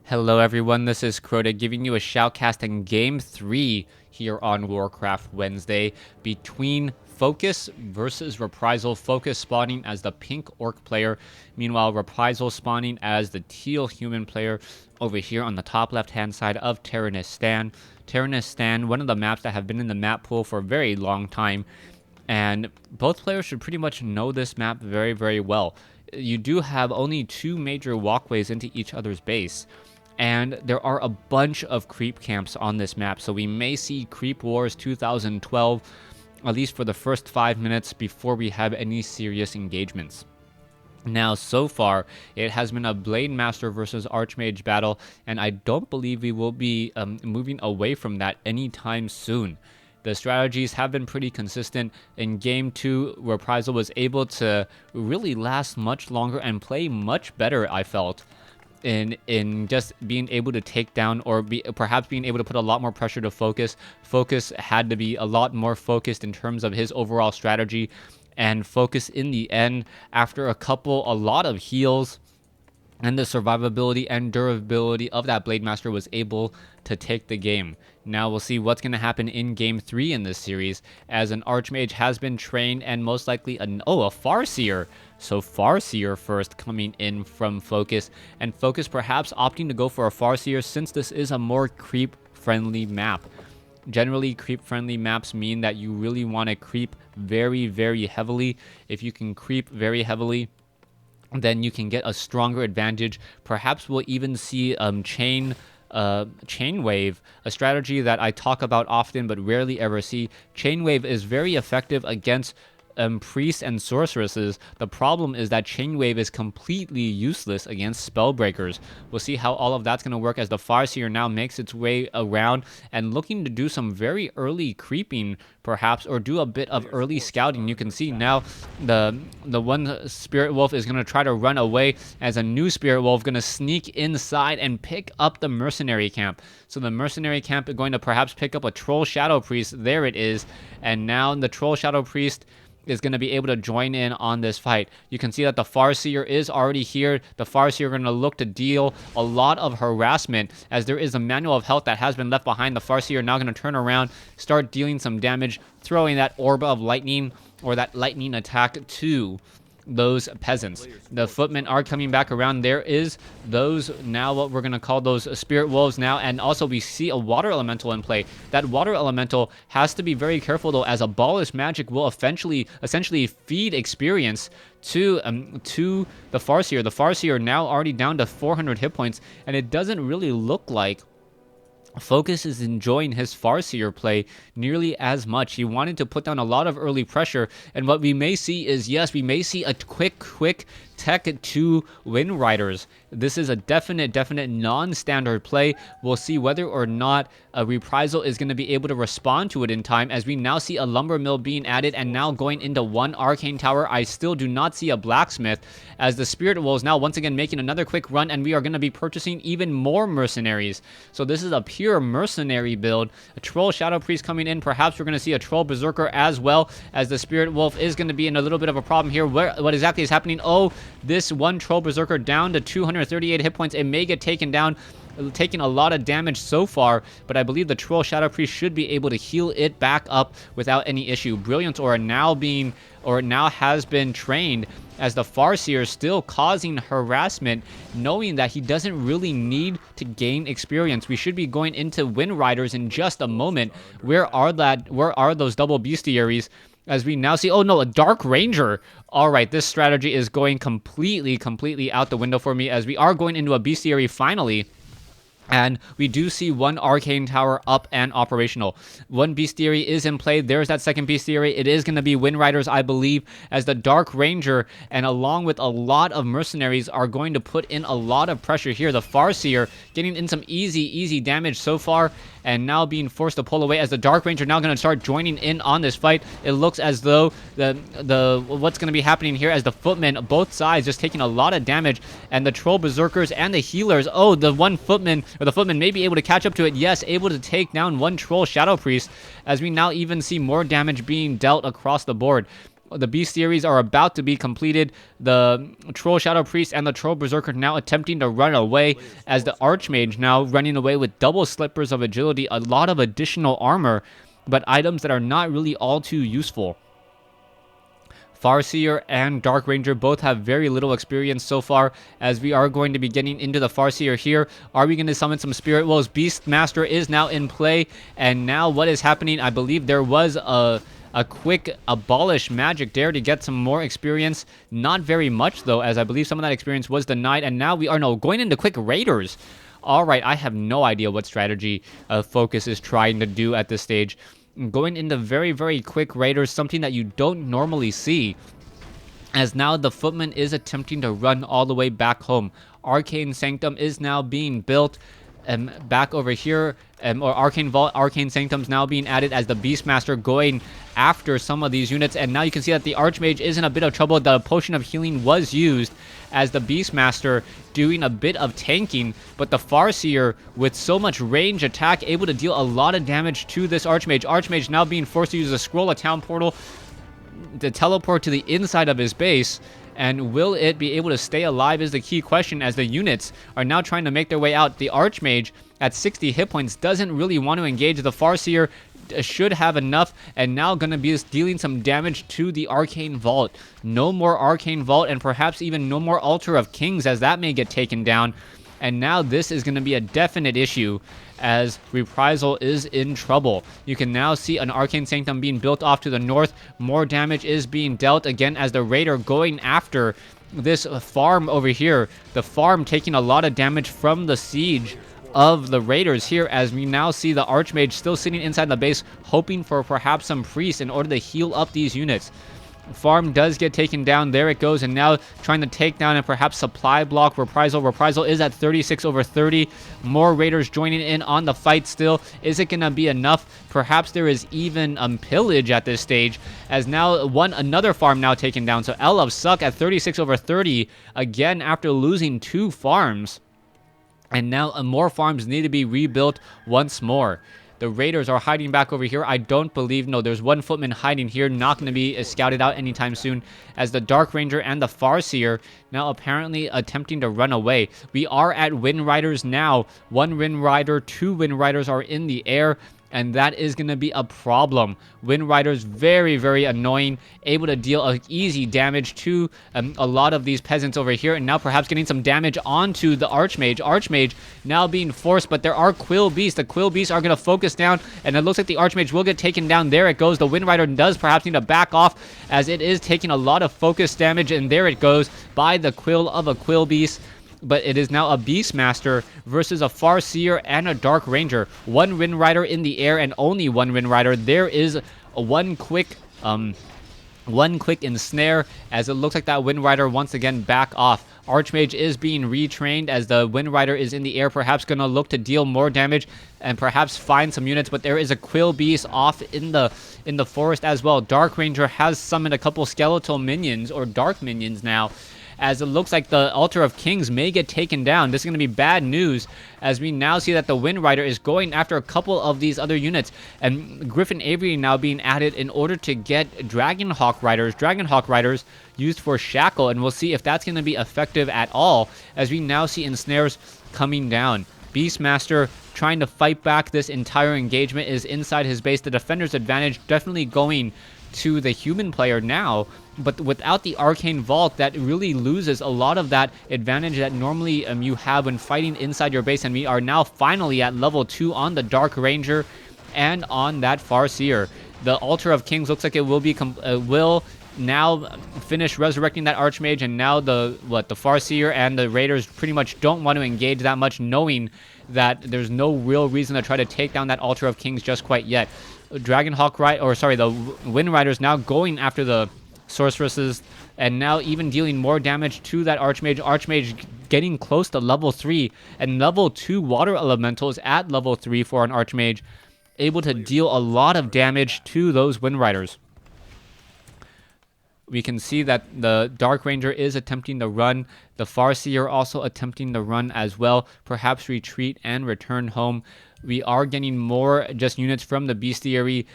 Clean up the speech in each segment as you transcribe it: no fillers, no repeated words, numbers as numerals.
Hello everyone, this is Crota giving you a shoutcast in Game 3 here on Warcraft Wednesday between Focus versus Reprisal. Focus spawning as the pink orc player, meanwhile Reprisal spawning as the teal human player over here on the top left hand side of Terranistan. Terranistan, one of the maps that have been in the map pool for a very long time, and both players should pretty much know this map very, very well. You do have only two major walkways into each other's base, and there are a bunch of creep camps on this map, so we may see Creep Wars 2012 at least for the first 5 minutes before we have any serious engagements. Now, so far, it has been a Blade Master versus Archmage battle, and I don't believe we will be moving away from that anytime soon. The strategies have been pretty consistent. In Game 2, Reprisal was able to last much longer and play much better, I felt, in just being able to take down or perhaps being able to put a lot more pressure to Focus. Focus had to be a lot more focused in terms of his overall strategy, and Focus in the end, after a lot of heals and the survivability and durability of that Blade Master, was able to take the game. Now we'll see what's going to happen in Game 3 in this series, as an Archmage has been trained and most likely a Farseer. So Farseer first coming in from Focus, and Focus perhaps opting to go for a Farseer since this is a more creep-friendly map. Generally, creep-friendly maps mean that you really want to creep very, very heavily. If you can creep very heavily, then you can get a stronger advantage. Perhaps we'll even see chain wave, a strategy that I talk about often but rarely ever see. Chain wave is very effective against priests and sorceresses. The problem is that chain wave is completely useless against spellbreakers. We'll see how all of that's going to work as the Farseer now makes its way around and looking to do some very early creeping, perhaps, or do a bit of early scouting. You can see now the one Spirit Wolf is going to try to run away, as a new Spirit Wolf going to sneak inside and pick up the Mercenary Camp. So the Mercenary Camp is going to perhaps pick up a Troll Shadow Priest. There it is. And now the Troll Shadow Priest is going to be able to join in on this fight. You can see that the Farseer is already here. The Farseer are going to look to deal a lot of harassment, as there is a manual of health that has been left behind. The Farseer are now going to turn around, start dealing some damage, throwing that orb of lightning or that lightning attack to those peasants. The footmen are coming back around. There is those now, what we're going to call those Spirit Wolves now, and also we see a water elemental in play. That water elemental has to be very careful though, as Abolish Magic will essentially feed experience to the Farseer. The Farseer now already down to 400 hit points, and it doesn't really look like Focus is enjoying his Farseer play nearly as much. He wanted to put down a lot of early pressure, and what we may see is, yes, we may see a quick tech to Wind Riders. This is a definite non-standard play. We'll see whether or not a Reprisal is going to be able to respond to it in time, as we now see a Lumber Mill being added and now going into one Arcane Tower. I still do not see a Blacksmith, as the Spirit Wolves now once again making another quick run, and we are going to be purchasing even more Mercenaries. So this is a pure Mercenary build. A Troll Shadow Priest coming in. Perhaps we're going to see a Troll Berserker as well, as the Spirit Wolf is going to be in a little bit of a problem here. What exactly is happening? Oh, this one Troll Berserker down to 238 hit points. It may get taken down, taking a lot of damage so far, but I believe the Troll Shadow Priest should be able to heal it back up without any issue. Brilliance Aura now has been trained, as the Farseer is still causing harassment, knowing that he doesn't really need to gain experience. We should be going into Wind Riders in just a moment. Where are those double bestiaries? As we now see, oh no, a Dark Ranger. All right, this strategy is going completely out the window for me, as we are going into a bestiary finally. And we do see one Arcane Tower up and operational. One Bestiary is in play. There's that second Bestiary. It is going to be Wind Riders, I believe, as the Dark Ranger, and along with a lot of Mercenaries, are going to put in a lot of pressure here. The Farseer getting in some easy damage so far, and now being forced to pull away, as the Dark Ranger now going to start joining in on this fight. It looks as though what's going to be happening here, as the footmen, both sides, just taking a lot of damage, and the Troll Berserkers and the healers. Oh, the footman may be able to catch up to it. Yes, able to take down one Troll Shadow Priest, as we now even see more damage being dealt across the board. The Beast series are about to be completed. The Troll Shadow Priest and the Troll Berserker now attempting to run away, as the Archmage now running away with double slippers of agility, a lot of additional armor, but items that are not really all too useful. Farseer and Dark Ranger both have very little experience so far, as we are going to be getting into the Farseer here. Are we going to summon some Spirit Wolves? Beastmaster is now in play, and now what is happening? I believe there was a quick abolish magic there to get some more experience. Not very much though, as I believe some of that experience was denied, and now we are going into quick raiders. Alright, I have no idea what strategy Focus is trying to do at this stage. Going into very, very quick raiders, something that you don't normally see, as now the Footman is attempting to run all the way back home. Arcane Sanctum is now being built back over here, or Arcane Vault, Arcane Sanctum's now being added, as the Beastmaster going after some of these units, and now you can see that the Archmage is in a bit of trouble. The Potion of Healing was used, as the Beastmaster doing a bit of tanking, but the Farseer with so much range attack able to deal a lot of damage to this Archmage. Archmage now being forced to use a Scroll of Town Portal to teleport to the inside of his base, and will it be able to stay alive is the key question, as the units are now trying to make their way out. The Archmage at 60 hit points doesn't really want to engage. The Farseer should have enough, and now going to be dealing some damage to the Arcane Vault. No more Arcane Vault, and perhaps even no more Altar of Kings, as that may get taken down. And now this is going to be a definite issue, as Reprisal is in trouble. You can now see an Arcane Sanctum being built off to the north. More damage is being dealt again, as the Raider going after this farm over here. The farm taking a lot of damage from the siege of the Raiders here, as we now see the Archmage still sitting inside the base, hoping for perhaps some priests in order to heal up these units. Farm does get taken down. There it goes, and now trying to take down and perhaps supply block Reprisal. Reprisal is at 36 over 30. More Raiders joining in on the fight still. Is it going to be enough? Perhaps there is even pillage at this stage, as now another farm now taken down. So El of Suck at 36 over 30 again after losing 2 farms. And now more farms need to be rebuilt once more. The Raiders are hiding back over here. I don't believe... No, there's one Footman hiding here. Not going to be scouted out anytime soon, as the Dark Ranger and the Farseer now apparently attempting to run away. We are at Wind Riders now. 1 Wind Rider, 2 Wind Riders are in the air, and that is going to be a problem. Wind Riders very, very annoying, able to deal easy damage to a lot of these peasants over here, and now perhaps getting some damage onto the Archmage. Archmage now being forced, but there are Quill Beasts. The Quill Beasts are going to focus down, and it looks like the Archmage will get taken down. There it goes. The Wind Rider does perhaps need to back off, as it is taking a lot of focus damage, and there it goes by the Quill of a Quill Beast. But it is now a Beastmaster versus a Farseer and a Dark Ranger. 1 Wind Rider in the air, and only 1 Wind Rider. There is one quick ensnare, as it looks like that Wind Rider once again back off. Archmage is being retrained, as the Wind Rider is in the air, perhaps going to look to deal more damage and perhaps find some units, but there is a Quill Beast off in the forest as well. Dark Ranger has summoned a couple skeletal minions, or dark minions now, as it looks like the Altar of Kings may get taken down. This is going to be bad news, as we now see that the Wind Rider is going after a couple of these other units, and Griffin Avery now being added in order to get Dragonhawk Riders. Dragonhawk Riders used for Shackle, and we'll see if that's going to be effective at all, as we now see ensnares coming down. Beastmaster trying to fight back this entire engagement is inside his base. The defender's advantage definitely going to the human player now, but without the Arcane Vault, that really loses a lot of that advantage that normally you have when fighting inside your base. And we are now finally at level 2 on the Dark Ranger and on that Farseer. The Altar of Kings looks like it will be will now finish resurrecting that Archmage, and now the Farseer and the Raiders pretty much don't want to engage that much, knowing that there's no real reason to try to take down that Altar of Kings just quite yet. The Wind Riders now going after the sorceresses, and now even dealing more damage to that Archmage. Archmage getting close to level 3, and level 2 water elementals at level 3 for an Archmage, able to deal a lot of damage to those Wind Riders. We can see that the Dark Ranger is attempting to run. The Farseer also attempting to run as well. Perhaps retreat and return home. We are getting more just units from the bestiary.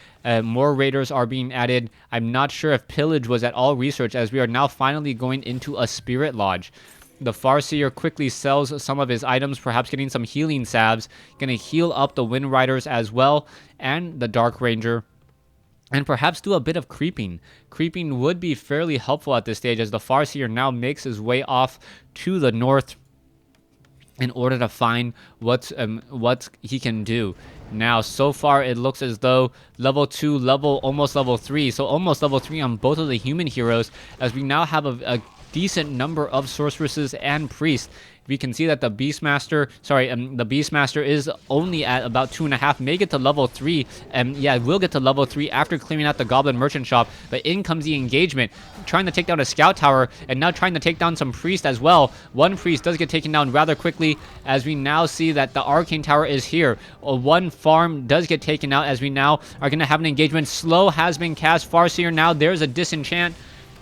More raiders are being added. I'm not sure if pillage was at all researched, as we are now finally going into a spirit lodge. The Farseer quickly sells some of his items, perhaps getting some healing salves. Going to heal up the Wind Riders as well, and the Dark Ranger. And perhaps do a bit of creeping. Creeping would be fairly helpful at this stage, as the Farseer now makes his way off to the north in order to find what he can do. Now, so far, it looks as though level 2, almost level 3. So almost level 3 on both of the human heroes, as we now have a decent number of sorceresses and priests. We can see that the Beastmaster is only at about 2.5, may get to level 3, and yeah, will get to level 3 after clearing out the Goblin Merchant Shop, but in comes the engagement, trying to take down a Scout Tower, and now trying to take down some Priest as well. One Priest does get taken down rather quickly, as we now see that the Arcane Tower is here. One farm does get taken out, as we now are going to have an engagement. Slow has been cast. Farseer now, there's a disenchant.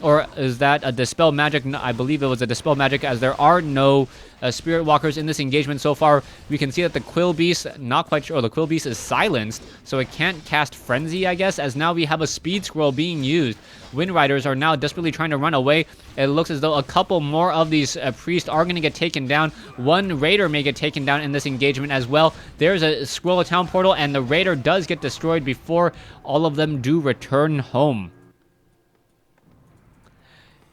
Or is that a Dispel Magic? No, I believe it was a Dispel Magic, as there are no Spirit Walkers in this engagement so far. We can see that the Quill Beast, not quite sure, the Quill Beast is silenced, so it can't cast Frenzy, I guess, as now we have a Speed Scroll being used. Wind Riders are now desperately trying to run away. It looks as though a couple more of these priests are going to get taken down. One Raider may get taken down in this engagement as well. There's a Scroll of Town Portal, and the Raider does get destroyed before all of them do return home.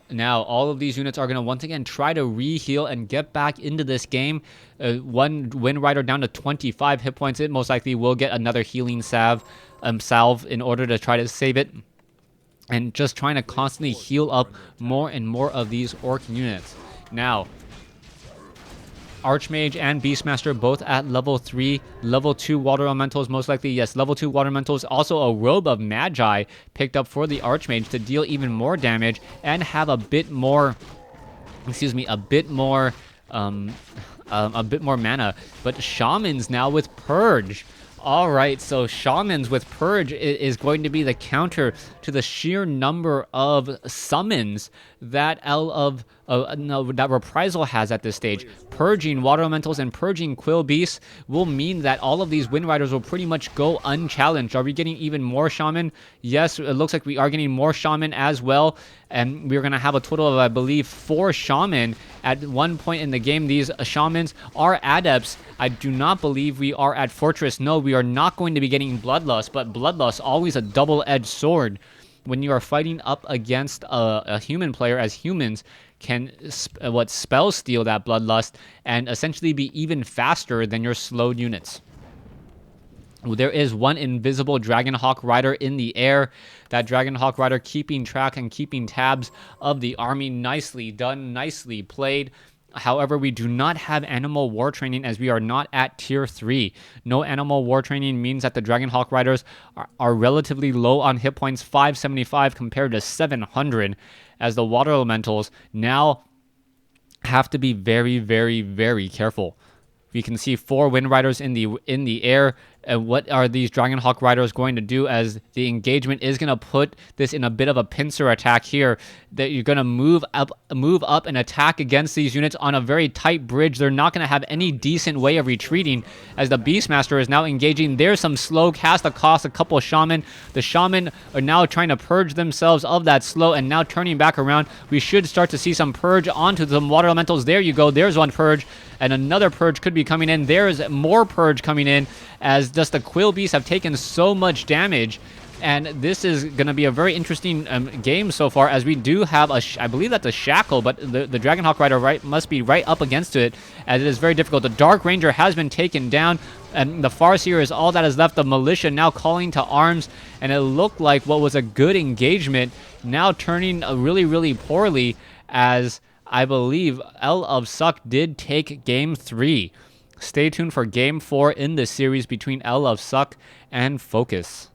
Now, all of these units are going to once again try to re-heal and get back into this game. One Wind Rider down to 25 hit points. It most likely will get another healing salve in order to try to save it. And just trying to constantly heal up more and more of these Orc units. Now, Archmage and Beastmaster both at level 3. Level 2 Water Elementals, most likely, yes, level 2 Water Elementals. Also a Robe of Magi picked up for the Archmage to deal even more damage and have a bit more, a bit more mana. But Shamans now with Purge. All right, so Shamans with Purge is going to be the counter to the sheer number of summons that that Reprisal has at this stage. Purging Water Elementals and purging Quill Beasts will mean that all of these Wind Riders will pretty much go unchallenged. Are we getting even more Shaman? Yes, it looks like we are getting more Shaman as well. And we're going to have a total of, I believe, 4 Shaman at one point in the game. These Shamans are Adepts. I do not believe we are at Fortress. No, we are not going to be getting Bloodlust, but Bloodlust, always a double-edged sword. When you are fighting up against a human player, as humans can spell steal that Bloodlust and essentially be even faster than your slowed units. There is one invisible Dragonhawk Rider in the air. That Dragonhawk Rider keeping track and keeping tabs of the army. Nicely done, nicely played. However, we do not have Animal War Training, as we are not at Tier 3. No Animal War Training means that the Dragonhawk Riders are relatively low on hit points, 575 compared to 700, as the Water Elementals now have to be very, very, very careful. We can see 4 Wind Riders in the air. What are these Dragonhawk Riders going to do, as the engagement is going to put this in a bit of a pincer attack here, that you're going to move up and attack against these units on a very tight bridge. They're not going to have any decent way of retreating, as the Beastmaster is now engaging. There's some slow cast that cost a couple Shaman. The Shaman are now trying to purge themselves of that slow and now turning back around. We should start to see some purge onto some Water Elementals. There you go. There's one purge. And another purge could be coming in. There's more purge coming in, as just the Quill Beasts have taken so much damage. And this is going to be a very interesting game so far, as we do have I believe that's a Shackle, but the Dragonhawk Rider must be right up against it, as it is very difficult. The Dark Ranger has been taken down, and the Farseer is all that is left. The Militia now calling to arms, and it looked like what was a good engagement now turning really, really poorly, as I believe L of Suck did take Game 3. Stay tuned for Game 4 in the series between L of Suck and Focus.